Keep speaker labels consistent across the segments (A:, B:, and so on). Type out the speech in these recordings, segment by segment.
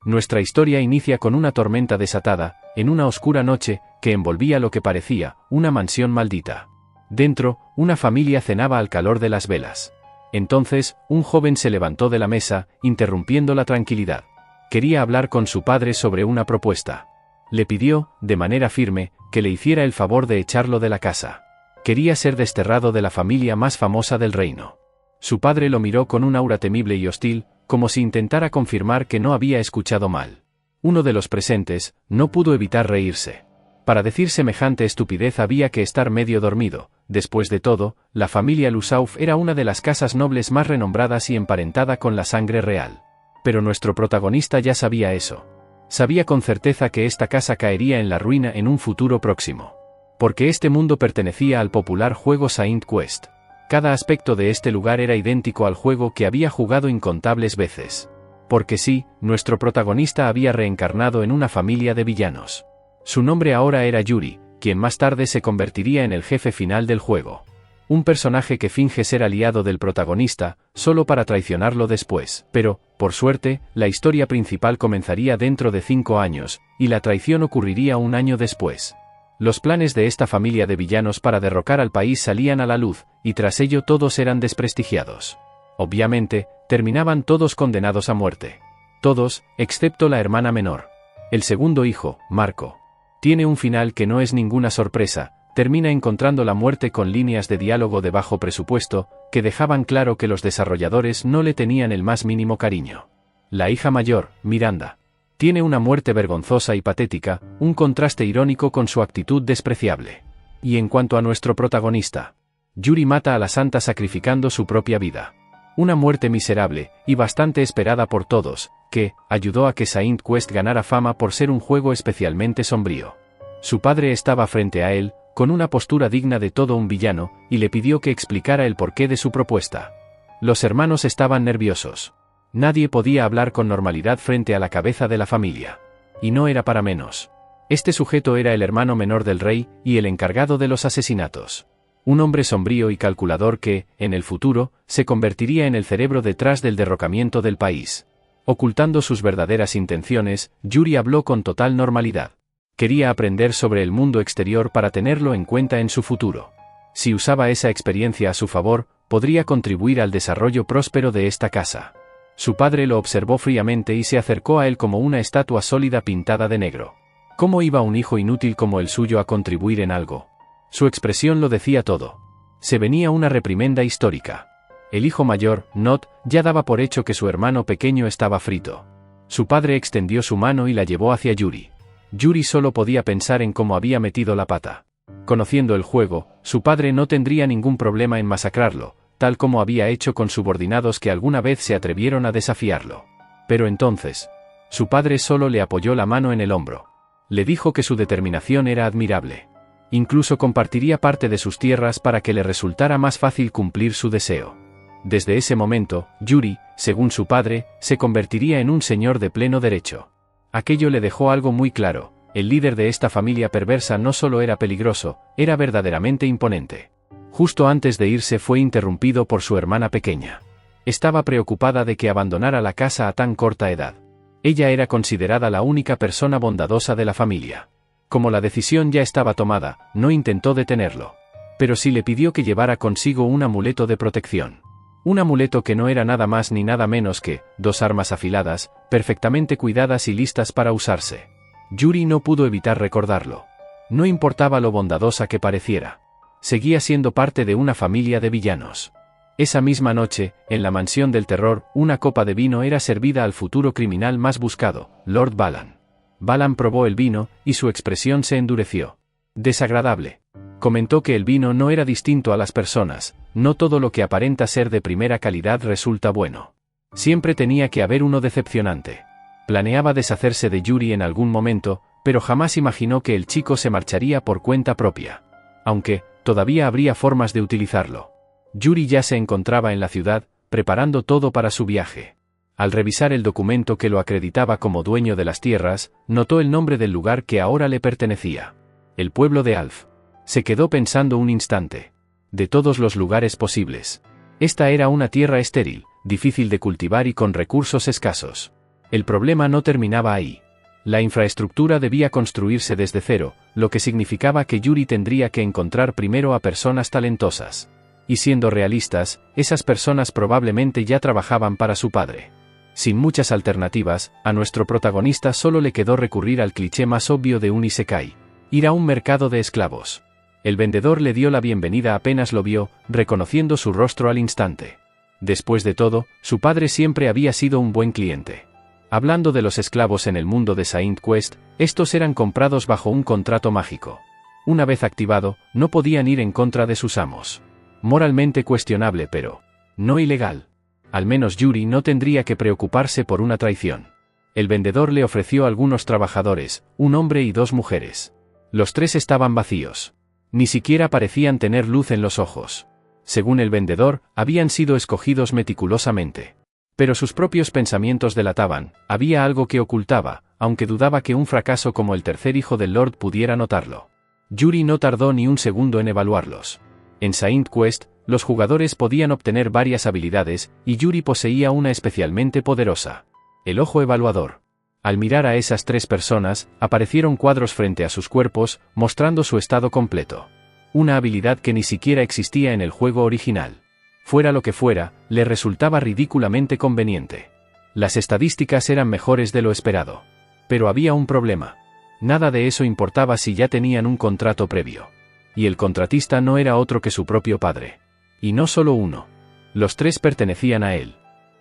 A: Nuestra historia inicia con una tormenta desatada, en una oscura noche, que envolvía lo que parecía una mansión maldita. Dentro, una familia cenaba al calor de las velas. Entonces, un joven se levantó de la mesa, interrumpiendo la tranquilidad. Quería hablar con su padre sobre una propuesta. Le pidió, de manera firme, que le hiciera el favor de echarlo de la casa. Quería ser desterrado de la familia más famosa del reino. Su padre lo miró con un aura temible y hostil, como si intentara confirmar que no había escuchado mal. Uno de los presentes no pudo evitar reírse. Para decir semejante estupidez había que estar medio dormido. Después de todo, la familia Lusauf era una de las casas nobles más renombradas y emparentada con la sangre real. Pero nuestro protagonista ya sabía eso. Sabía con certeza que esta casa caería en la ruina en un futuro próximo. Porque este mundo pertenecía al popular juego Saint Quest. Cada aspecto de este lugar era idéntico al juego que había jugado incontables veces. Porque sí, nuestro protagonista había reencarnado en una familia de villanos. Su nombre ahora era Yuri, quien más tarde se convertiría en el jefe final del juego. Un personaje que finge ser aliado del protagonista, solo para traicionarlo después. Pero, por suerte, la historia principal comenzaría dentro de 5 años, y la traición ocurriría un año después. Los planes de esta familia de villanos para derrocar al país salían a la luz, y tras ello todos eran desprestigiados. Obviamente, terminaban todos condenados a muerte. Todos, excepto la hermana menor. El segundo hijo, Marco. Tiene un final que no es ninguna sorpresa, termina encontrando la muerte con líneas de diálogo de bajo presupuesto, que dejaban claro que los desarrolladores no le tenían el más mínimo cariño. La hija mayor, Miranda. Tiene una muerte vergonzosa y patética, un contraste irónico con su actitud despreciable. Y en cuanto a nuestro protagonista, Yuri mata a la santa sacrificando su propia vida. Una muerte miserable, y bastante esperada por todos, que ayudó a que Saint Quest ganara fama por ser un juego especialmente sombrío. Su padre estaba frente a él, con una postura digna de todo un villano, y le pidió que explicara el porqué de su propuesta. Los hermanos estaban nerviosos. Nadie podía hablar con normalidad frente a la cabeza de la familia. Y no era para menos. Este sujeto era el hermano menor del rey, y el encargado de los asesinatos. Un hombre sombrío y calculador que, en el futuro, se convertiría en el cerebro detrás del derrocamiento del país. Ocultando sus verdaderas intenciones, Yuri habló con total normalidad. Quería aprender sobre el mundo exterior para tenerlo en cuenta en su futuro. Si usaba esa experiencia a su favor, podría contribuir al desarrollo próspero de esta casa. Su padre lo observó fríamente y se acercó a él como una estatua sólida pintada de negro. ¿Cómo iba un hijo inútil como el suyo a contribuir en algo? Su expresión lo decía todo. Se venía una reprimenda histórica. El hijo mayor, Not, ya daba por hecho que su hermano pequeño estaba frito. Su padre extendió su mano y la llevó hacia Yuri. Yuri solo podía pensar en cómo había metido la pata. Conociendo el juego, su padre no tendría ningún problema en masacrarlo, tal como había hecho con subordinados que alguna vez se atrevieron a desafiarlo. Pero entonces, su padre solo le apoyó la mano en el hombro. Le dijo que su determinación era admirable. Incluso compartiría parte de sus tierras para que le resultara más fácil cumplir su deseo. Desde ese momento, Yuri, según su padre, se convertiría en un señor de pleno derecho. Aquello le dejó algo muy claro: el líder de esta familia perversa no solo era peligroso, era verdaderamente imponente. Justo antes de irse fue interrumpido por su hermana pequeña. Estaba preocupada de que abandonara la casa a tan corta edad. Ella era considerada la única persona bondadosa de la familia. Como la decisión ya estaba tomada, no intentó detenerlo. Pero sí le pidió que llevara consigo un amuleto de protección. Un amuleto que no era nada más ni nada menos que 2 armas afiladas, perfectamente cuidadas y listas para usarse. Yuri no pudo evitar recordarlo. No importaba lo bondadosa que pareciera. Seguía siendo parte de una familia de villanos. Esa misma noche, en la mansión del terror, una copa de vino era servida al futuro criminal más buscado, Lord Balan. Balan probó el vino, y su expresión se endureció. Desagradable. Comentó que el vino no era distinto a las personas, no todo lo que aparenta ser de primera calidad resulta bueno. Siempre tenía que haber uno decepcionante. Planeaba deshacerse de Yuri en algún momento, pero jamás imaginó que el chico se marcharía por cuenta propia. Aunque, todavía habría formas de utilizarlo. Yuri ya se encontraba en la ciudad, preparando todo para su viaje. Al revisar el documento que lo acreditaba como dueño de las tierras, notó el nombre del lugar que ahora le pertenecía. El pueblo de Alf. Se quedó pensando un instante. De todos los lugares posibles, esta era una tierra estéril, difícil de cultivar y con recursos escasos. El problema no terminaba ahí. La infraestructura debía construirse desde cero, lo que significaba que Yuri tendría que encontrar primero a personas talentosas. Y siendo realistas, esas personas probablemente ya trabajaban para su padre. Sin muchas alternativas, a nuestro protagonista solo le quedó recurrir al cliché más obvio de un isekai: ir a un mercado de esclavos. El vendedor le dio la bienvenida apenas lo vio, reconociendo su rostro al instante. Después de todo, su padre siempre había sido un buen cliente. Hablando de los esclavos en el mundo de Saint Quest, estos eran comprados bajo un contrato mágico. Una vez activado, no podían ir en contra de sus amos. Moralmente cuestionable, pero no ilegal. Al menos Yuri no tendría que preocuparse por una traición. El vendedor le ofreció algunos trabajadores, un hombre y 2 mujeres. Los 3 estaban vacíos. Ni siquiera parecían tener luz en los ojos. Según el vendedor, habían sido escogidos meticulosamente. Pero sus propios pensamientos delataban: había algo que ocultaba, aunque dudaba que un fracaso como el tercer hijo del Lord pudiera notarlo. Yuri no tardó ni un segundo en evaluarlos. En Saint Quest, los jugadores podían obtener varias habilidades, y Yuri poseía una especialmente poderosa: el ojo evaluador. Al mirar a esas 3 personas, aparecieron cuadros frente a sus cuerpos, mostrando su estado completo. Una habilidad que ni siquiera existía en el juego original. Fuera lo que fuera, le resultaba ridículamente conveniente. Las estadísticas eran mejores de lo esperado. Pero había un problema. Nada de eso importaba si ya tenían un contrato previo. Y el contratista no era otro que su propio padre. Y no solo uno. Los 3 pertenecían a él.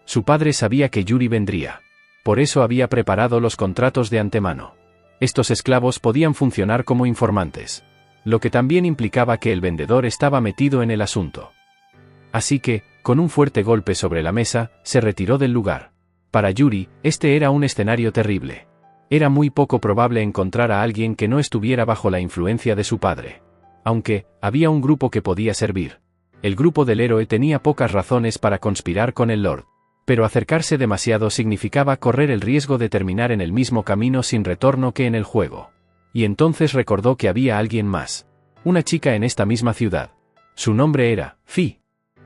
A: Su padre sabía que Yuri vendría. Por eso había preparado los contratos de antemano. Estos esclavos podían funcionar como informantes. Lo que también implicaba que el vendedor estaba metido en el asunto. Así que, con un fuerte golpe sobre la mesa, se retiró del lugar. Para Yuri, este era un escenario terrible. Era muy poco probable encontrar a alguien que no estuviera bajo la influencia de su padre. Aunque, había un grupo que podía servir. El grupo del héroe tenía pocas razones para conspirar con el Lord. Pero acercarse demasiado significaba correr el riesgo de terminar en el mismo camino sin retorno que en el juego. Y entonces recordó que había alguien más. Una chica en esta misma ciudad. Su nombre era Fi.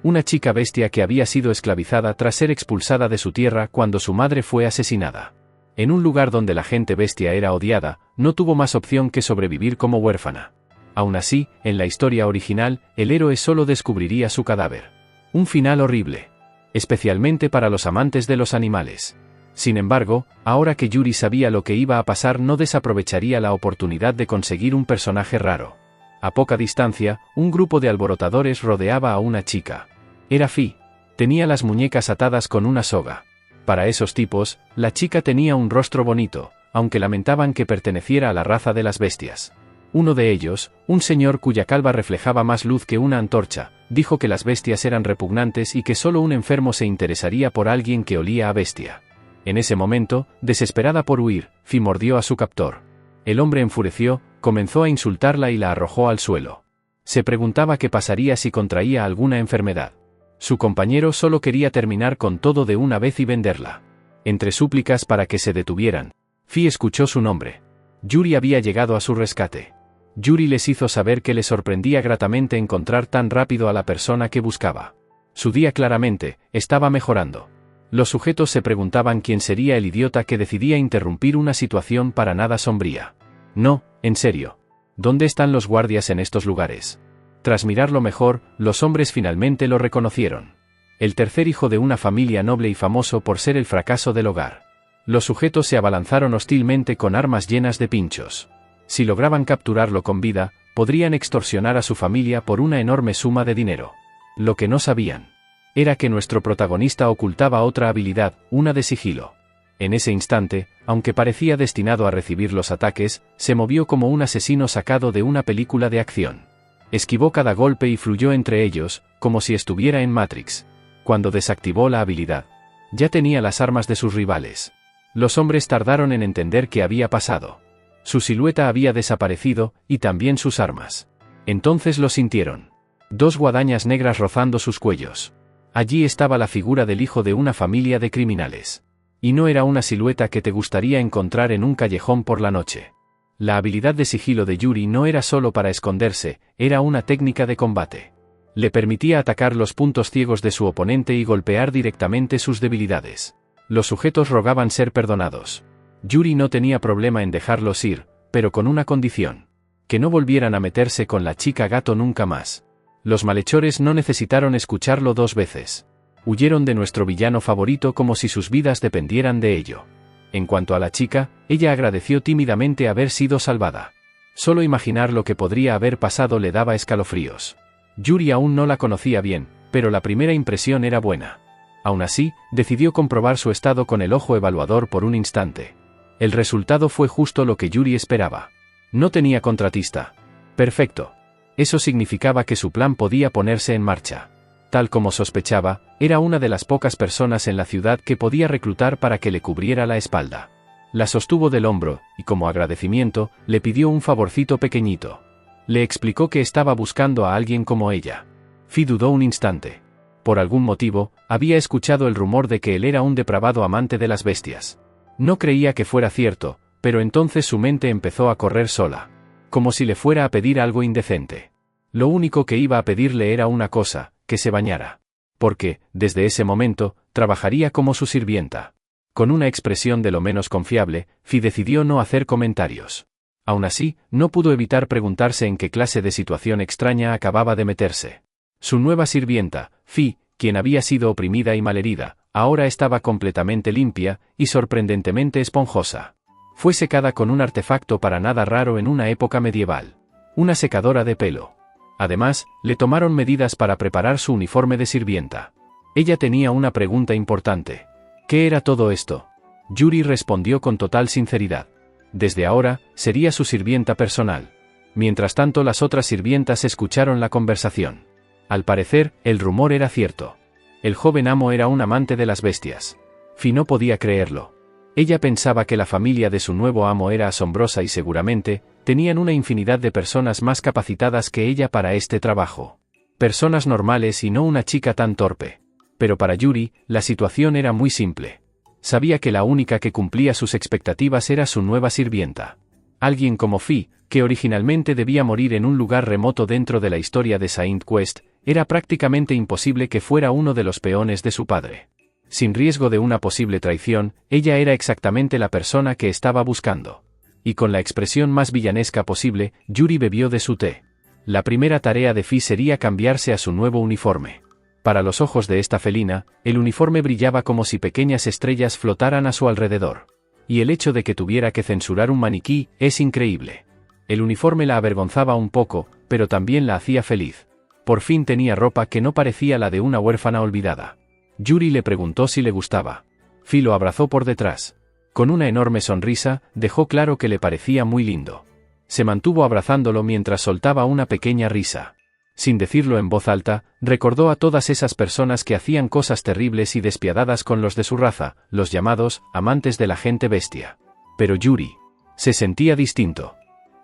A: Una chica bestia que había sido esclavizada tras ser expulsada de su tierra cuando su madre fue asesinada. En un lugar donde la gente bestia era odiada, no tuvo más opción que sobrevivir como huérfana. Aún así, en la historia original, el héroe solo descubriría su cadáver. Un final horrible. Especialmente para los amantes de los animales. Sin embargo, ahora que Yuri sabía lo que iba a pasar, no desaprovecharía la oportunidad de conseguir un personaje raro. A poca distancia, un grupo de alborotadores rodeaba a una chica. Era Fi. Tenía las muñecas atadas con una soga. Para esos tipos, la chica tenía un rostro bonito, aunque lamentaban que perteneciera a la raza de las bestias. Uno de ellos, un señor cuya calva reflejaba más luz que una antorcha, dijo que las bestias eran repugnantes y que solo un enfermo se interesaría por alguien que olía a bestia. En ese momento, desesperada por huir, Fi mordió a su captor. El hombre enfureció, comenzó a insultarla y la arrojó al suelo. Se preguntaba qué pasaría si contraía alguna enfermedad. Su compañero solo quería terminar con todo de una vez y venderla. Entre súplicas para que se detuvieran, Fi escuchó su nombre. Yuri había llegado a su rescate. Yuri les hizo saber que le sorprendía gratamente encontrar tan rápido a la persona que buscaba. Su día claramente estaba mejorando. Los sujetos se preguntaban quién sería el idiota que decidía interrumpir una situación para nada sombría. No, en serio. ¿Dónde están los guardias en estos lugares? Tras mirarlo mejor, los hombres finalmente lo reconocieron. El tercer hijo de una familia noble y famoso por ser el fracaso del hogar. Los sujetos se abalanzaron hostilmente con armas llenas de pinchos. Si lograban capturarlo con vida, podrían extorsionar a su familia por una enorme suma de dinero. Lo que no sabían era que nuestro protagonista ocultaba otra habilidad, una de sigilo. En ese instante, aunque parecía destinado a recibir los ataques, se movió como un asesino sacado de una película de acción. Esquivó cada golpe y fluyó entre ellos, como si estuviera en Matrix. Cuando desactivó la habilidad, ya tenía las armas de sus rivales. Los hombres tardaron en entender qué había pasado. Su silueta había desaparecido, y también sus armas. Entonces lo sintieron. 2 guadañas negras rozando sus cuellos. Allí estaba la figura del hijo de una familia de criminales. Y no era una silueta que te gustaría encontrar en un callejón por la noche. La habilidad de sigilo de Yuri no era solo para esconderse, era una técnica de combate. Le permitía atacar los puntos ciegos de su oponente y golpear directamente sus debilidades. Los sujetos rogaban ser perdonados. Yuri no tenía problema en dejarlos ir, pero con una condición: que no volvieran a meterse con la chica gato nunca más. Los malhechores no necesitaron escucharlo 2 veces. Huyeron de nuestro villano favorito como si sus vidas dependieran de ello. En cuanto a la chica, ella agradeció tímidamente haber sido salvada. Solo imaginar lo que podría haber pasado le daba escalofríos. Yuri aún no la conocía bien, pero la primera impresión era buena. Aún así, decidió comprobar su estado con el ojo evaluador por un instante. El resultado fue justo lo que Yuri esperaba. No tenía contratista. Perfecto. Eso significaba que su plan podía ponerse en marcha. Tal como sospechaba, era una de las pocas personas en la ciudad que podía reclutar para que le cubriera la espalda. La sostuvo del hombro, y como agradecimiento, le pidió un favorcito pequeñito. Le explicó que estaba buscando a alguien como ella. Fi dudó un instante. Por algún motivo, había escuchado el rumor de que él era un depravado amante de las bestias. No creía que fuera cierto, pero entonces su mente empezó a correr sola. Como si le fuera a pedir algo indecente. Lo único que iba a pedirle era una cosa: que se bañara. Porque, desde ese momento, trabajaría como su sirvienta. Con una expresión de lo menos confiable, Fi decidió no hacer comentarios. Aún así, no pudo evitar preguntarse en qué clase de situación extraña acababa de meterse. Su nueva sirvienta, Fi, quien había sido oprimida y malherida, ahora estaba completamente limpia y sorprendentemente esponjosa. Fue secada con un artefacto para nada raro en una época medieval. Una secadora de pelo. Además, le tomaron medidas para preparar su uniforme de sirvienta. Ella tenía una pregunta importante. ¿Qué era todo esto? Yuri respondió con total sinceridad. Desde ahora, sería su sirvienta personal. Mientras tanto, las otras sirvientas escucharon la conversación. Al parecer, el rumor era cierto. El joven amo era un amante de las bestias. Fi no podía creerlo. Ella pensaba que la familia de su nuevo amo era asombrosa y seguramente, tenían una infinidad de personas más capacitadas que ella para este trabajo. Personas normales y no una chica tan torpe. Pero para Yuri, la situación era muy simple. Sabía que la única que cumplía sus expectativas era su nueva sirvienta. Alguien como Fi, que originalmente debía morir en un lugar remoto dentro de la historia de Saint Quest, era prácticamente imposible que fuera uno de los peones de su padre. Sin riesgo de una posible traición, ella era exactamente la persona que estaba buscando. Y con la expresión más villanesca posible, Yuri bebió de su té. La primera tarea de Fi sería cambiarse a su nuevo uniforme. Para los ojos de esta felina, el uniforme brillaba como si pequeñas estrellas flotaran a su alrededor. Y el hecho de que tuviera que censurar un maniquí es increíble. El uniforme la avergonzaba un poco, pero también la hacía feliz. Por fin tenía ropa que no parecía la de una huérfana olvidada. Yuri le preguntó si le gustaba. Fi lo abrazó por detrás. Con una enorme sonrisa, dejó claro que le parecía muy lindo. Se mantuvo abrazándolo mientras soltaba una pequeña risa. Sin decirlo en voz alta, recordó a todas esas personas que hacían cosas terribles y despiadadas con los de su raza, los llamados amantes de la gente bestia. Pero Yuri se sentía distinto.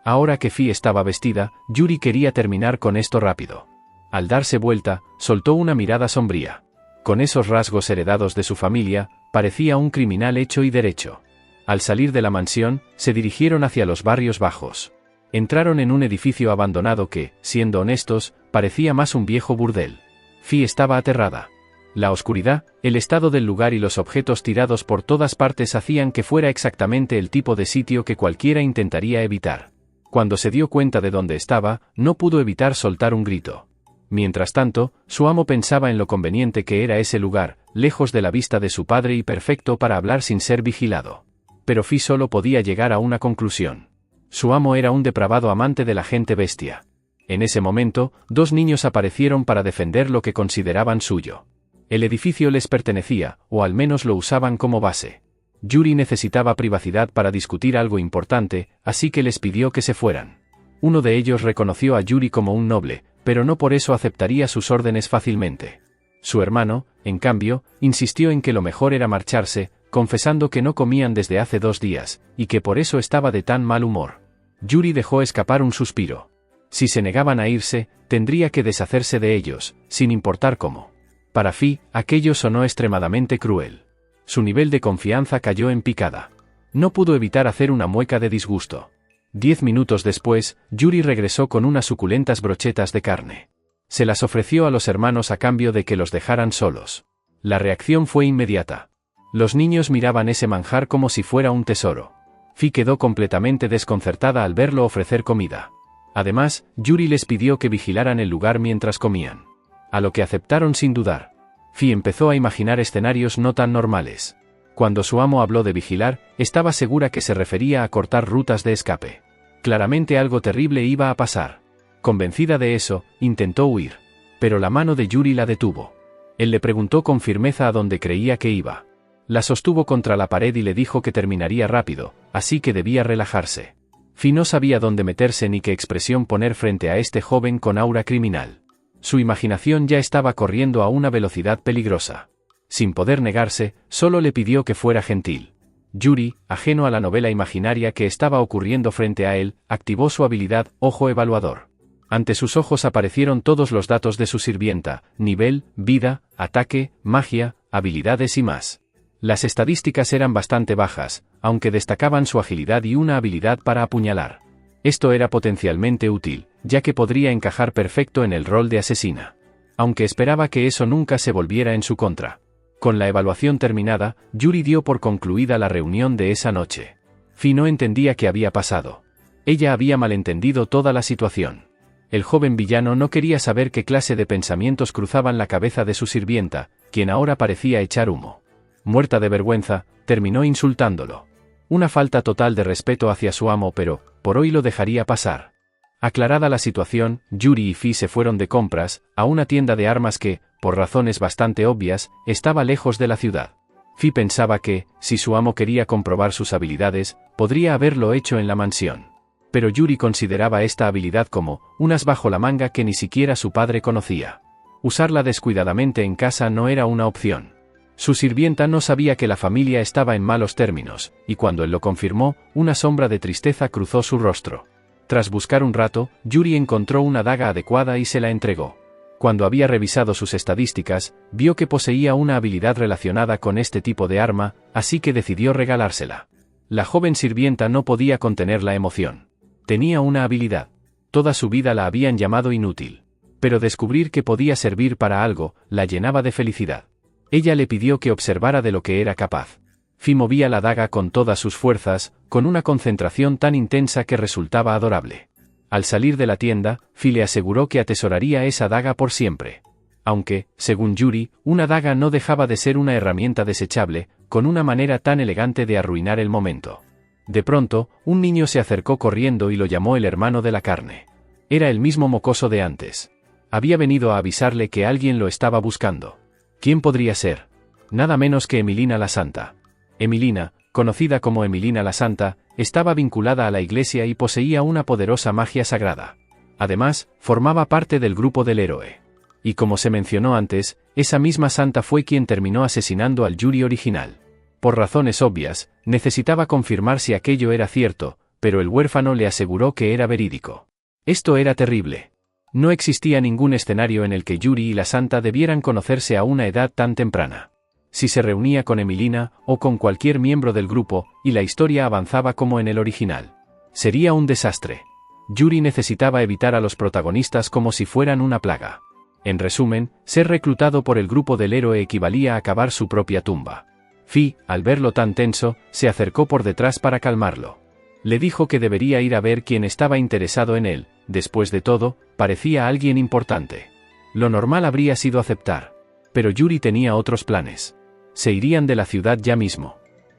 A: Ahora que Fi estaba vestida, Yuri quería terminar con esto rápido. Al darse vuelta, soltó una mirada sombría. Con esos rasgos heredados de su familia, parecía un criminal hecho y derecho. Al salir de la mansión, se dirigieron hacia los barrios bajos. Entraron en un edificio abandonado que, siendo honestos, parecía más un viejo burdel. Fi estaba aterrada. La oscuridad, el estado del lugar y los objetos tirados por todas partes hacían que fuera exactamente el tipo de sitio que cualquiera intentaría evitar. Cuando se dio cuenta de dónde estaba, no pudo evitar soltar un grito. Mientras tanto, su amo pensaba en lo conveniente que era ese lugar, lejos de la vista de su padre y perfecto para hablar sin ser vigilado. Pero Fi solo podía llegar a una conclusión. Su amo era un depravado amante de la gente bestia. En ese momento, 2 niños aparecieron para defender lo que consideraban suyo. El edificio les pertenecía, o al menos lo usaban como base. Yuri necesitaba privacidad para discutir algo importante, así que les pidió que se fueran. Uno de ellos reconoció a Yuri como un noble, pero no por eso aceptaría sus órdenes fácilmente. Su hermano, en cambio, insistió en que lo mejor era marcharse, confesando que no comían desde hace 2 días, y que por eso estaba de tan mal humor. Yuri dejó escapar un suspiro. Si se negaban a irse, tendría que deshacerse de ellos, sin importar cómo. Para Fi, aquello sonó extremadamente cruel. Su nivel de confianza cayó en picada. No pudo evitar hacer una mueca de disgusto. 10 minutos después, Yuri regresó con unas suculentas brochetas de carne. Se las ofreció a los hermanos a cambio de que los dejaran solos. La reacción fue inmediata. Los niños miraban ese manjar como si fuera un tesoro. Fi quedó completamente desconcertada al verlo ofrecer comida. Además, Yuri les pidió que vigilaran el lugar mientras comían. A lo que aceptaron sin dudar. Fi empezó a imaginar escenarios no tan normales. Cuando su amo habló de vigilar, estaba segura que se refería a cortar rutas de escape. Claramente algo terrible iba a pasar. Convencida de eso, intentó huir. Pero la mano de Yuri la detuvo. Él le preguntó con firmeza a dónde creía que iba. La sostuvo contra la pared y le dijo que terminaría rápido, así que debía relajarse. Fi no sabía dónde meterse ni qué expresión poner frente a este joven con aura criminal. Su imaginación ya estaba corriendo a una velocidad peligrosa. Sin poder negarse, solo le pidió que fuera gentil. Yuri, ajeno a la novela imaginaria que estaba ocurriendo frente a él, activó su habilidad Ojo Evaluador. Ante sus ojos aparecieron todos los datos de su sirvienta: nivel, vida, ataque, magia, habilidades y más. Las estadísticas eran bastante bajas, aunque destacaban su agilidad y una habilidad para apuñalar. Esto era potencialmente útil, ya que podría encajar perfecto en el rol de asesina. Aunque esperaba que eso nunca se volviera en su contra. Con la evaluación terminada, Yuri dio por concluida la reunión de esa noche. Fi no entendía qué había pasado. Ella había malentendido toda la situación. El joven villano no quería saber qué clase de pensamientos cruzaban la cabeza de su sirvienta, quien ahora parecía echar humo. Muerta de vergüenza, terminó insultándolo. Una falta total de respeto hacia su amo, pero, por hoy lo dejaría pasar. Aclarada la situación, Yuri y Fi se fueron de compras, a una tienda de armas que, por razones bastante obvias, estaba lejos de la ciudad. Fi pensaba que, si su amo quería comprobar sus habilidades, podría haberlo hecho en la mansión. Pero Yuri consideraba esta habilidad como un as bajo la manga que ni siquiera su padre conocía. Usarla descuidadamente en casa no era una opción. Su sirvienta no sabía que la familia estaba en malos términos, y cuando él lo confirmó, una sombra de tristeza cruzó su rostro. Tras buscar un rato, Yuri encontró una daga adecuada y se la entregó. Cuando había revisado sus estadísticas, vio que poseía una habilidad relacionada con este tipo de arma, así que decidió regalársela. La joven sirvienta no podía contener la emoción. Tenía una habilidad. Toda su vida la habían llamado inútil. Pero descubrir que podía servir para algo, la llenaba de felicidad. Ella le pidió que observara de lo que era capaz. Fi movía la daga con todas sus fuerzas, con una concentración tan intensa que resultaba adorable. Al salir de la tienda, Fi le aseguró que atesoraría esa daga por siempre. Aunque, según Yuri, una daga no dejaba de ser una herramienta desechable, con una manera tan elegante de arruinar el momento. De pronto, un niño se acercó corriendo y lo llamó el hermano de la carne. Era el mismo mocoso de antes. Había venido a avisarle que alguien lo estaba buscando. ¿Quién podría ser? Nada menos que Emilina la Santa. Emilina, conocida como Emilina la Santa, estaba vinculada a la iglesia y poseía una poderosa magia sagrada. Además, formaba parte del grupo del héroe. Y como se mencionó antes, esa misma santa fue quien terminó asesinando al Yuri original. Por razones obvias, necesitaba confirmar si aquello era cierto, pero el huérfano le aseguró que era verídico. Esto era terrible. No existía ningún escenario en el que Yuri y la santa debieran conocerse a una edad tan temprana. Si se reunía con Emilina, o con cualquier miembro del grupo, y la historia avanzaba como en el original, sería un desastre. Yuri necesitaba evitar a los protagonistas como si fueran una plaga. En resumen, ser reclutado por el grupo del héroe equivalía a cavar su propia tumba. Fi, al verlo tan tenso, se acercó por detrás para calmarlo. Le dijo que debería ir a ver quién estaba interesado en él. Después de todo, parecía alguien importante. Lo normal habría sido aceptar. Pero Yuri tenía otros planes. Se irían de la ciudad ya mismo.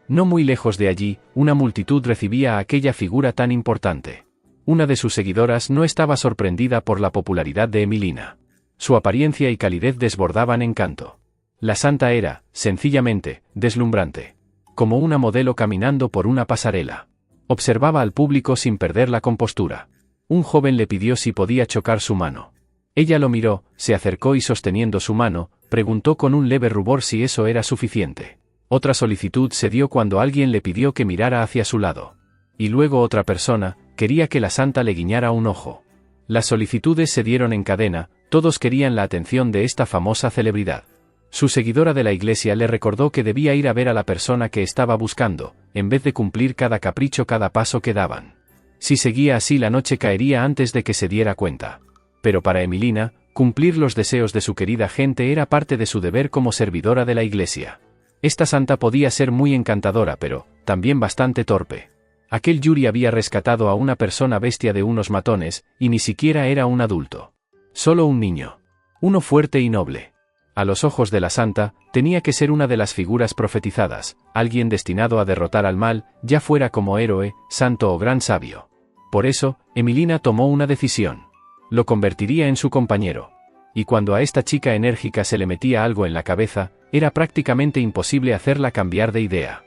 A: No muy lejos de allí, una multitud recibía a aquella figura tan importante. Una de sus seguidoras no estaba sorprendida por la popularidad de Emilina. Su apariencia y calidez desbordaban encanto. La santa era, sencillamente, deslumbrante. Como una modelo caminando por una pasarela. Observaba al público sin perder la compostura. Un joven le pidió si podía chocar su mano. Ella lo miró, se acercó y sosteniendo su mano, preguntó con un leve rubor si eso era suficiente. Otra solicitud se dio cuando alguien le pidió que mirara hacia su lado. Y luego otra persona, quería que la santa le guiñara un ojo. Las solicitudes se dieron en cadena, todos querían la atención de esta famosa celebridad. Su seguidora de la iglesia le recordó que debía ir a ver a la persona que estaba buscando, en vez de cumplir cada capricho cada paso que daban. Si seguía así la noche caería antes de que se diera cuenta. Pero para Emilina, cumplir los deseos de su querida gente era parte de su deber como servidora de la iglesia. Esta santa podía ser muy encantadora pero, también bastante torpe. Aquel Yuri había rescatado a una persona bestia de unos matones, y ni siquiera era un adulto. Solo un niño. Uno fuerte y noble. A los ojos de la santa, tenía que ser una de las figuras profetizadas, alguien destinado a derrotar al mal, ya fuera como héroe, santo o gran sabio. Por eso, Emilina tomó una decisión. Lo convertiría en su compañero. Y cuando a esta chica enérgica se le metía algo en la cabeza, era prácticamente imposible hacerla cambiar de idea.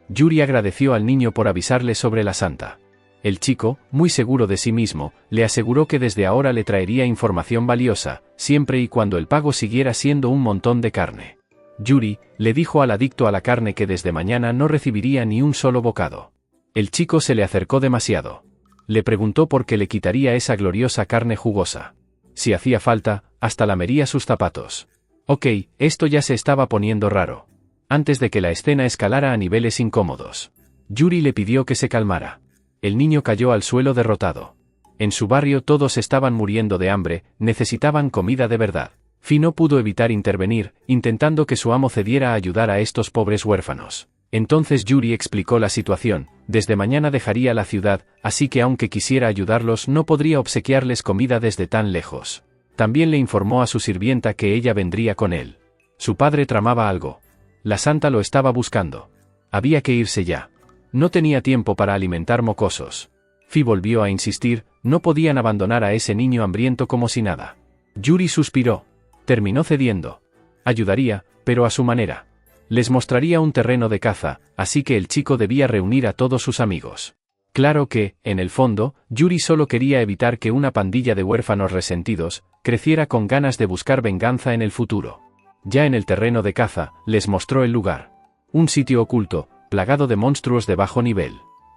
A: Yuri agradeció al niño por avisarle sobre la santa. El chico, muy seguro de sí mismo, le aseguró que desde ahora le traería información valiosa, siempre y cuando el pago siguiera siendo un montón de carne. Yuri le dijo al adicto a la carne que desde mañana no recibiría ni un solo bocado. El chico se le acercó demasiado. Le preguntó por qué le quitaría esa gloriosa carne jugosa. Si hacía falta, hasta lamería sus zapatos. Ok, esto ya se estaba poniendo raro. Antes de que la escena escalara a niveles incómodos. Yuri le pidió que se calmara. El niño cayó al suelo derrotado. En su barrio todos estaban muriendo de hambre, necesitaban comida de verdad. Fi no pudo evitar intervenir, intentando que su amo cediera a ayudar a estos pobres huérfanos. Entonces Yuri explicó la situación, desde mañana dejaría la ciudad, así que aunque quisiera ayudarlos no podría obsequiarles comida desde tan lejos. También le informó a su sirvienta que ella vendría con él. Su padre tramaba algo. La santa lo estaba buscando. Había que irse ya. No tenía tiempo para alimentar mocosos. Fi volvió a insistir, no podían abandonar a ese niño hambriento como si nada. Yuri suspiró. Terminó cediendo. Ayudaría, pero a su manera. Les mostraría un terreno de caza, así que el chico debía reunir a todos sus amigos. Claro que, en el fondo, Yuri solo quería evitar que una pandilla de huérfanos resentidos creciera con ganas de buscar venganza en el futuro. Ya en el terreno de caza, les mostró el lugar. Un sitio oculto, plagado de monstruos de bajo nivel.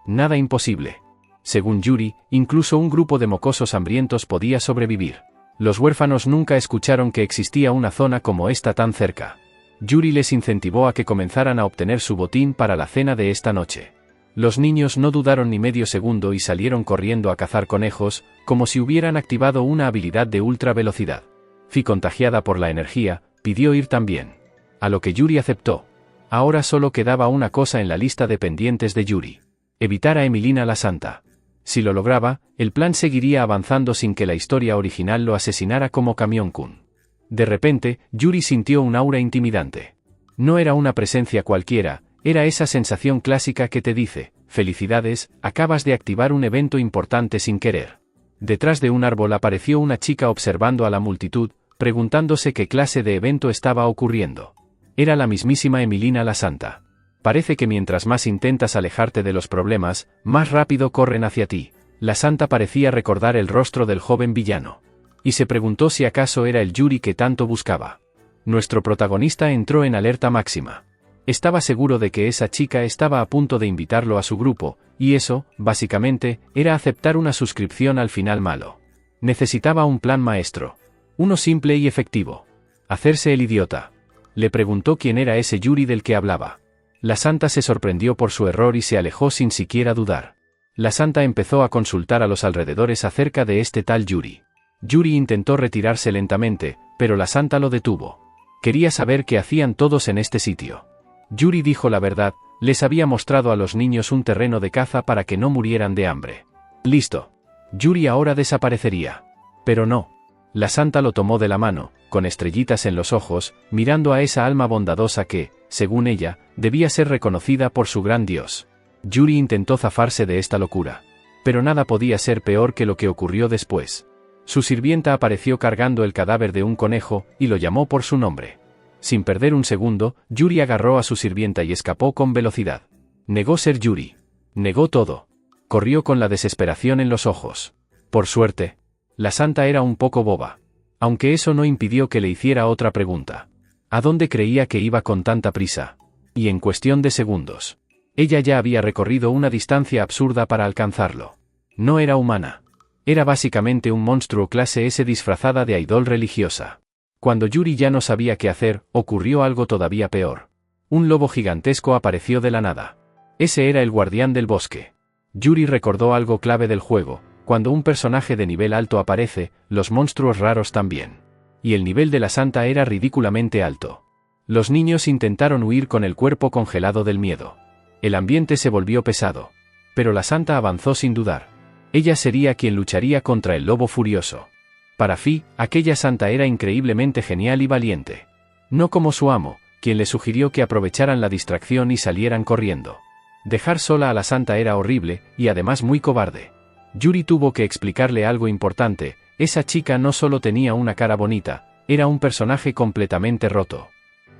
A: Nada imposible. Según Yuri, incluso un grupo de mocosos hambrientos podía sobrevivir. Los huérfanos nunca escucharon que existía una zona como esta tan cerca. Yuri les incentivó a que comenzaran a obtener su botín para la cena de esta noche. Los niños no dudaron ni medio segundo y salieron corriendo a cazar conejos, como si hubieran activado una habilidad de ultra velocidad. Fi, contagiada por la energía, pidió ir también. A lo que Yuri aceptó. Ahora solo quedaba una cosa en la lista de pendientes de Yuri. Evitar a Emilina la Santa. Si lo lograba, el plan seguiría avanzando sin que la historia original lo asesinara como Kamion-kun. De repente, Yuri sintió un aura intimidante. No era una presencia cualquiera, era esa sensación clásica que te dice, felicidades, acabas de activar un evento importante sin querer. Detrás de un árbol apareció una chica observando a la multitud, preguntándose qué clase de evento estaba ocurriendo. Era la mismísima Emilina la Santa. Parece que mientras más intentas alejarte de los problemas, más rápido corren hacia ti. La Santa parecía recordar el rostro del joven villano. Y se preguntó si acaso era el Yuri que tanto buscaba. Nuestro protagonista entró en alerta máxima. Estaba seguro de que esa chica estaba a punto de invitarlo a su grupo, y eso, básicamente, era aceptar una suscripción al final malo. Necesitaba un plan maestro. Uno simple y efectivo. Hacerse el idiota. Le preguntó quién era ese Yuri del que hablaba. La Santa se sorprendió por su error y se alejó sin siquiera dudar. La Santa empezó a consultar a los alrededores acerca de este tal Yuri. Yuri intentó retirarse lentamente, pero la Santa lo detuvo. Quería saber qué hacían todos en este sitio. Yuri dijo la verdad, les había mostrado a los niños un terreno de caza para que no murieran de hambre. Listo. Yuri ahora desaparecería. Pero no. La Santa lo tomó de la mano, con estrellitas en los ojos, mirando a esa alma bondadosa que, según ella, debía ser reconocida por su gran Dios. Yuri intentó zafarse de esta locura. Pero nada podía ser peor que lo que ocurrió después. Su sirvienta apareció cargando el cadáver de un conejo, y lo llamó por su nombre. Sin perder un segundo, Yuri agarró a su sirvienta y escapó con velocidad. Negó ser Yuri. Negó todo. Corrió con la desesperación en los ojos. Por suerte, la Santa era un poco boba. Aunque eso no impidió que le hiciera otra pregunta. ¿A dónde creía que iba con tanta prisa? Y en cuestión de segundos. Ella ya había recorrido una distancia absurda para alcanzarlo. No era humana. Era básicamente un monstruo clase S disfrazada de idol religiosa. Cuando Yuri ya no sabía qué hacer, ocurrió algo todavía peor. Un lobo gigantesco apareció de la nada. Ese era el guardián del bosque. Yuri recordó algo clave del juego. Cuando un personaje de nivel alto aparece, los monstruos raros también. Y el nivel de la Santa era ridículamente alto. Los niños intentaron huir con el cuerpo congelado del miedo. El ambiente se volvió pesado. Pero la santa avanzó sin dudar. Ella sería quien lucharía contra el lobo furioso. Para Fi, aquella santa era increíblemente genial y valiente. No como su amo, quien le sugirió que aprovecharan la distracción y salieran corriendo. Dejar sola a la santa era horrible, y además muy cobarde. Yuri tuvo que explicarle algo importante: esa chica no solo tenía una cara bonita, era un personaje completamente roto.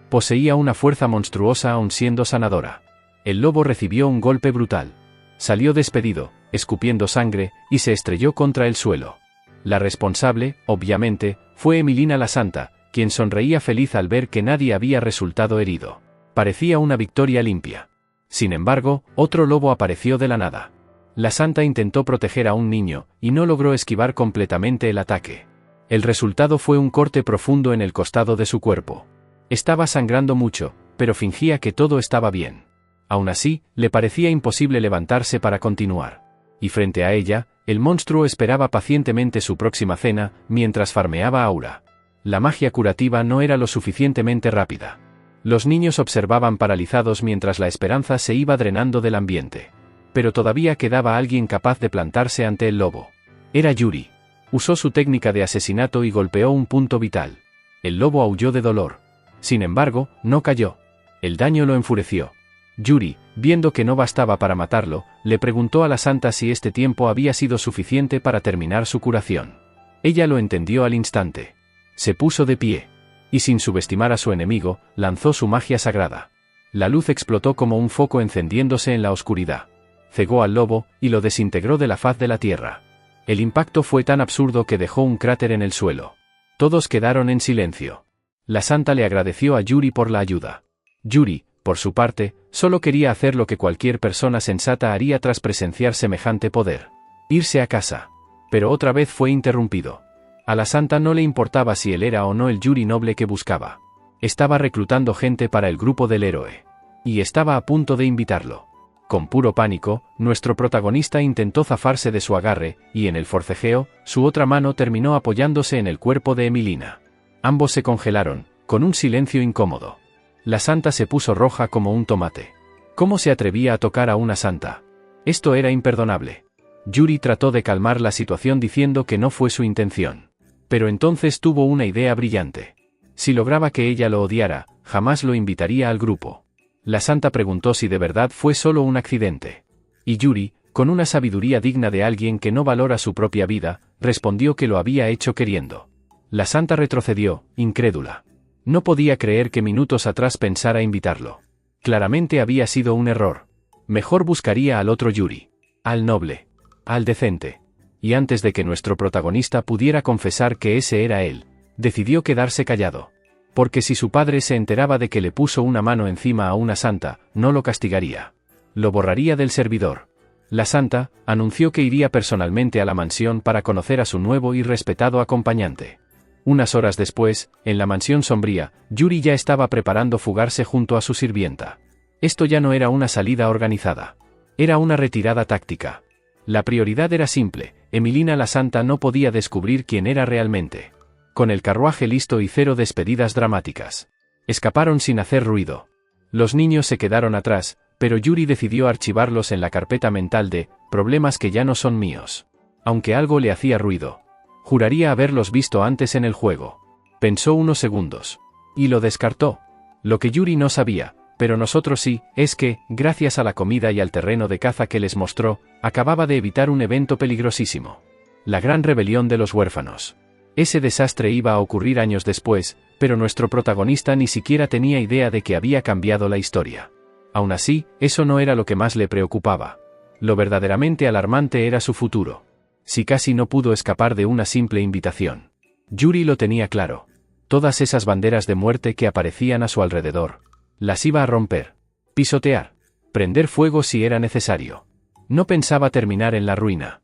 A: Poseía una fuerza monstruosa aun siendo sanadora. El lobo recibió un golpe brutal. Salió despedido, escupiendo sangre, y se estrelló contra el suelo. La responsable, obviamente, fue Emilina la Santa, quien sonreía feliz al ver que nadie había resultado herido. Parecía una victoria limpia. Sin embargo, otro lobo apareció de la nada. La Santa intentó proteger a un niño, y no logró esquivar completamente el ataque. El resultado fue un corte profundo en el costado de su cuerpo. Estaba sangrando mucho, pero fingía que todo estaba bien. Aún así, le parecía imposible levantarse para continuar. Y frente a ella, el monstruo esperaba pacientemente su próxima cena, mientras farmeaba aura. La magia curativa no era lo suficientemente rápida. Los niños observaban paralizados mientras la esperanza se iba drenando del ambiente. Pero todavía quedaba alguien capaz de plantarse ante el lobo. Era Yuri. Usó su técnica de asesinato y golpeó un punto vital. El lobo aulló de dolor. Sin embargo, no cayó. El daño lo enfureció. Yuri, viendo que no bastaba para matarlo, le preguntó a la santa si este tiempo había sido suficiente para terminar su curación. Ella lo entendió al instante. Se puso de pie. Y sin subestimar a su enemigo, lanzó su magia sagrada. La luz explotó como un foco encendiéndose en la oscuridad. Cegó al lobo, y lo desintegró de la faz de la tierra. El impacto fue tan absurdo que dejó un cráter en el suelo. Todos quedaron en silencio. La santa le agradeció a Yuri por la ayuda. Yuri, por su parte, solo quería hacer lo que cualquier persona sensata haría tras presenciar semejante poder: irse a casa. Pero otra vez fue interrumpido. A la santa no le importaba si él era o no el Yuri noble que buscaba. Estaba reclutando gente para el grupo del héroe. Y estaba a punto de invitarlo. Con puro pánico, nuestro protagonista intentó zafarse de su agarre, y en el forcejeo, su otra mano terminó apoyándose en el cuerpo de Emilina. Ambos se congelaron, con un silencio incómodo. La santa se puso roja como un tomate. ¿Cómo se atrevía a tocar a una santa? Esto era imperdonable. Yuri trató de calmar la situación diciendo que no fue su intención. Pero entonces tuvo una idea brillante. Si lograba que ella lo odiara, jamás lo invitaría al grupo. La santa preguntó si de verdad fue solo un accidente. Y Yuri, con una sabiduría digna de alguien que no valora su propia vida, respondió que lo había hecho queriendo. La santa retrocedió, incrédula. No podía creer que minutos atrás pensara invitarlo. Claramente había sido un error. Mejor buscaría al otro Yuri. Al noble. Al decente. Y antes de que nuestro protagonista pudiera confesar que ese era él, decidió quedarse callado. Porque si su padre se enteraba de que le puso una mano encima a una santa, no lo castigaría. Lo borraría del servidor. La santa anunció que iría personalmente a la mansión para conocer a su nuevo y respetado acompañante. Unas horas después, en la mansión sombría, Yuri ya estaba preparando fugarse junto a su sirvienta. Esto ya no era una salida organizada. Era una retirada táctica. La prioridad era simple: Emilina la Santa no podía descubrir quién era realmente. Con el carruaje listo y cero despedidas dramáticas. Escaparon sin hacer ruido. Los niños se quedaron atrás, pero Yuri decidió archivarlos en la carpeta mental de problemas que ya no son míos. Aunque algo le hacía ruido. Juraría haberlos visto antes en el juego. Pensó unos segundos. Y lo descartó. Lo que Yuri no sabía, pero nosotros sí, es que, gracias a la comida y al terreno de caza que les mostró, acababa de evitar un evento peligrosísimo. La gran rebelión de los huérfanos. Ese desastre iba a ocurrir años después, pero nuestro protagonista ni siquiera tenía idea de que había cambiado la historia. Aún así, eso no era lo que más le preocupaba. Lo verdaderamente alarmante era su futuro. Si casi no pudo escapar de una simple invitación. Yuri lo tenía claro. Todas esas banderas de muerte que aparecían a su alrededor. Las iba a romper. Pisotear. Prender fuego si era necesario. No pensaba terminar en la ruina.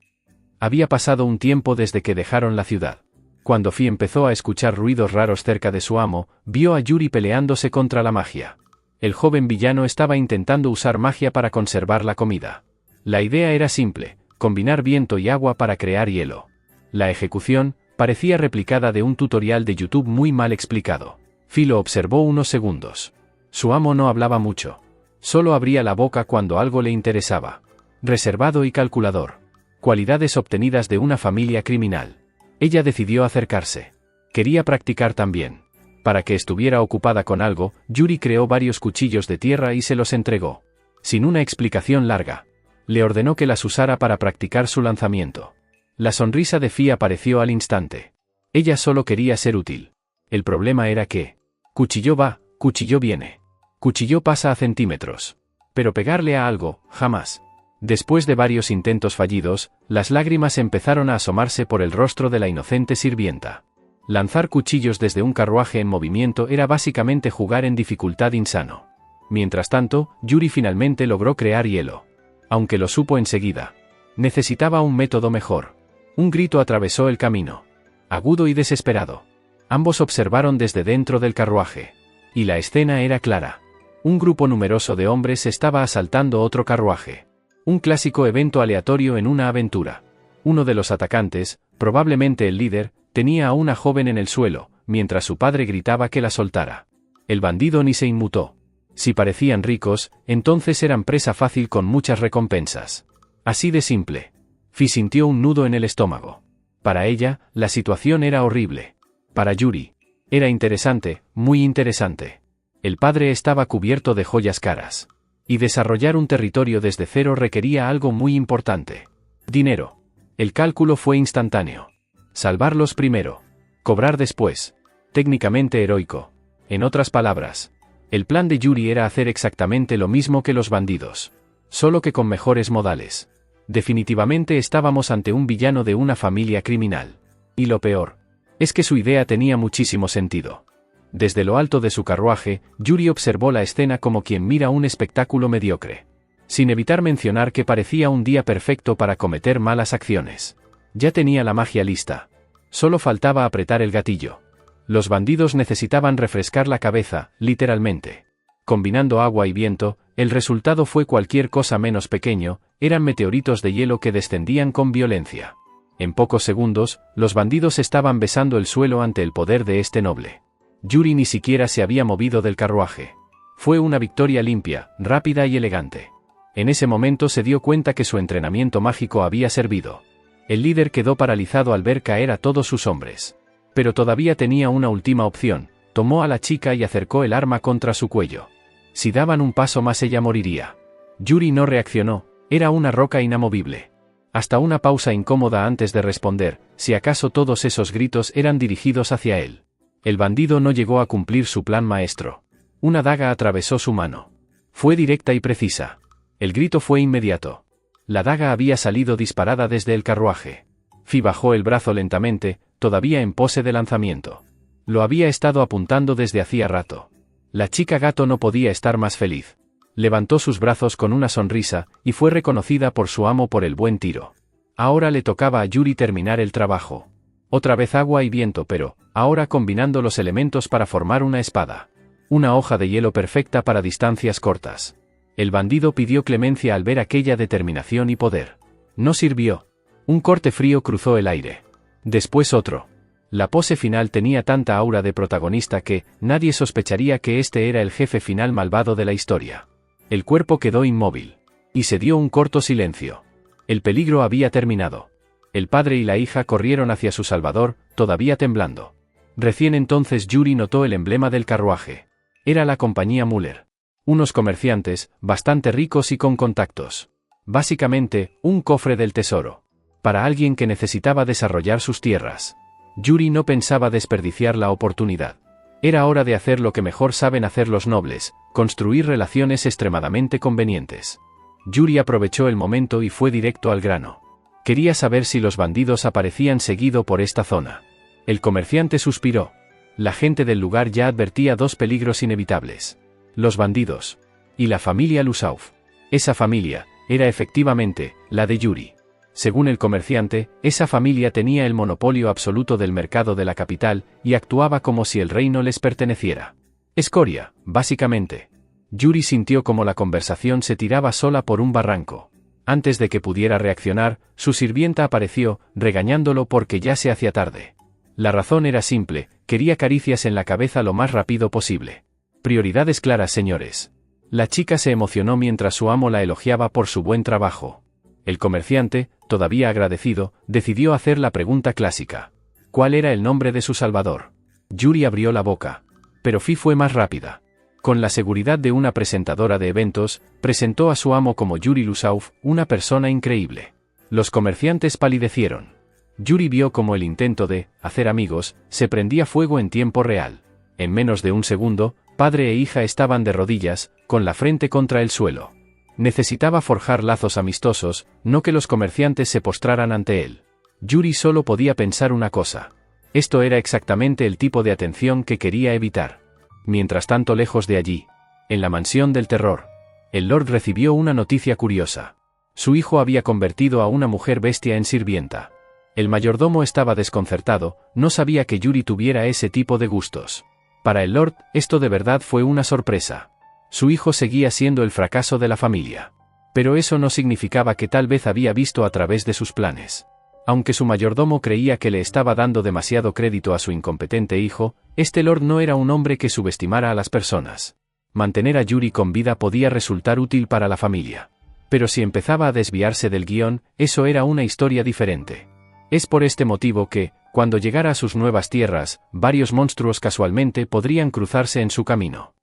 A: Había pasado un tiempo desde que dejaron la ciudad. Cuando Fi empezó a escuchar ruidos raros cerca de su amo, vio a Yuri peleándose contra la magia. El joven villano estaba intentando usar magia para conservar la comida. La idea era simple: combinar viento y agua para crear hielo. La ejecución parecía replicada de un tutorial de YouTube muy mal explicado. Fi lo observó unos segundos. Su amo no hablaba mucho. Solo abría la boca cuando algo le interesaba. Reservado y calculador. Cualidades obtenidas de una familia criminal. Ella decidió acercarse. Quería practicar también. Para que estuviera ocupada con algo, Yuri creó varios cuchillos de tierra y se los entregó. Sin una explicación larga. Le ordenó que las usara para practicar su lanzamiento. La sonrisa de Fi apareció al instante. Ella solo quería ser útil. El problema era que... cuchillo va, cuchillo viene. Cuchillo pasa a centímetros. Pero pegarle a algo, jamás. Después de varios intentos fallidos, las lágrimas empezaron a asomarse por el rostro de la inocente sirvienta. Lanzar cuchillos desde un carruaje en movimiento era básicamente jugar en dificultad insano. Mientras tanto, Yuri finalmente logró crear hielo. Aunque lo supo enseguida. Necesitaba un método mejor. Un grito atravesó el camino. Agudo y desesperado. Ambos observaron desde dentro del carruaje. Y la escena era clara. Un grupo numeroso de hombres estaba asaltando otro carruaje. Un clásico evento aleatorio en una aventura. Uno de los atacantes, probablemente el líder, tenía a una joven en el suelo, mientras su padre gritaba que la soltara. El bandido ni se inmutó. Si parecían ricos, entonces eran presa fácil con muchas recompensas. Así de simple. Fi sintió un nudo en el estómago. Para ella, la situación era horrible. Para Yuri, era interesante, muy interesante. El padre estaba cubierto de joyas caras. Y desarrollar un territorio desde cero requería algo muy importante. Dinero. El cálculo fue instantáneo. Salvarlos primero. Cobrar después. Técnicamente heroico. En otras palabras, el plan de Yuri era hacer exactamente lo mismo que los bandidos. Solo que con mejores modales. Definitivamente estábamos ante un villano de una familia criminal. Y lo peor, es que su idea tenía muchísimo sentido. Desde lo alto de su carruaje, Yuri observó la escena como quien mira un espectáculo mediocre. Sin evitar mencionar que parecía un día perfecto para cometer malas acciones. Ya tenía la magia lista. Solo faltaba apretar el gatillo. Los bandidos necesitaban refrescar la cabeza, literalmente. Combinando agua y viento, el resultado fue cualquier cosa menos pequeño, eran meteoritos de hielo que descendían con violencia. En pocos segundos, los bandidos estaban besando el suelo ante el poder de este noble. Yuri ni siquiera se había movido del carruaje. Fue una victoria limpia, rápida y elegante. En ese momento se dio cuenta que su entrenamiento mágico había servido. El líder quedó paralizado al ver caer a todos sus hombres. Pero todavía tenía una última opción, tomó a la chica y acercó el arma contra su cuello. Si daban un paso más ella moriría. Yuri no reaccionó, era una roca inamovible. Hasta una pausa incómoda antes de responder, si acaso todos esos gritos eran dirigidos hacia él. El bandido no llegó a cumplir su plan maestro. Una daga atravesó su mano. Fue directa y precisa. El grito fue inmediato. La daga había salido disparada desde el carruaje. Fi bajó el brazo lentamente, todavía en pose de lanzamiento. Lo había estado apuntando desde hacía rato. La chica gato no podía estar más feliz. Levantó sus brazos con una sonrisa, y fue reconocida por su amo por el buen tiro. Ahora le tocaba a Yuri terminar el trabajo. Otra vez agua y viento, pero, ahora combinando los elementos para formar una espada. Una hoja de hielo perfecta para distancias cortas. El bandido pidió clemencia al ver aquella determinación y poder. No sirvió. Un corte frío cruzó el aire. Después otro. La pose final tenía tanta aura de protagonista que, nadie sospecharía que este era el jefe final malvado de la historia. El cuerpo quedó inmóvil. Y se dio un corto silencio. El peligro había terminado. El padre y la hija corrieron hacia su salvador, todavía temblando. Recién entonces Yuri notó el emblema del carruaje. Era la compañía Müller. Unos comerciantes, bastante ricos y con contactos. Básicamente, un cofre del tesoro. Para alguien que necesitaba desarrollar sus tierras. Yuri no pensaba desperdiciar la oportunidad. Era hora de hacer lo que mejor saben hacer los nobles, construir relaciones extremadamente convenientes. Yuri aprovechó el momento y fue directo al grano. Quería saber si los bandidos aparecían seguido por esta zona. El comerciante suspiró. La gente del lugar ya advertía dos peligros inevitables. Los bandidos. Y la familia Lusauf. Esa familia, era efectivamente, la de Yuri. Según el comerciante, esa familia tenía el monopolio absoluto del mercado de la capital, y actuaba como si el reino les perteneciera. Escoria, básicamente. Yuri sintió como la conversación se tiraba sola por un barranco. Antes de que pudiera reaccionar, su sirvienta apareció, regañándolo porque ya se hacía tarde. La razón era simple, quería caricias en la cabeza lo más rápido posible. Prioridades claras, señores. La chica se emocionó mientras su amo la elogiaba por su buen trabajo. El comerciante, todavía agradecido, decidió hacer la pregunta clásica. ¿Cuál era el nombre de su salvador? Yuri abrió la boca. Pero Fi fue más rápida. Con la seguridad de una presentadora de eventos, presentó a su amo como Yuri Lusauf, una persona increíble. Los comerciantes palidecieron. Yuri vio como el intento de hacer amigos se prendía fuego en tiempo real. En menos de un segundo, padre e hija estaban de rodillas, con la frente contra el suelo. Necesitaba forjar lazos amistosos, no que los comerciantes se postraran ante él. Yuri solo podía pensar una cosa. Esto era exactamente el tipo de atención que quería evitar. Mientras tanto, lejos de allí, en la mansión del terror, el Lord recibió una noticia curiosa. Su hijo había convertido a una mujer bestia en sirvienta. El mayordomo estaba desconcertado, no sabía que Yuri tuviera ese tipo de gustos. Para el Lord, esto de verdad fue una sorpresa. Su hijo seguía siendo el fracaso de la familia. Pero eso no significaba que tal vez había visto a través de sus planes. Aunque su mayordomo creía que le estaba dando demasiado crédito a su incompetente hijo, este Lord no era un hombre que subestimara a las personas. Mantener a Yuri con vida podía resultar útil para la familia. Pero si empezaba a desviarse del guión, eso era una historia diferente. Es por este motivo que, cuando llegara a sus nuevas tierras, varios monstruos casualmente podrían cruzarse en su camino.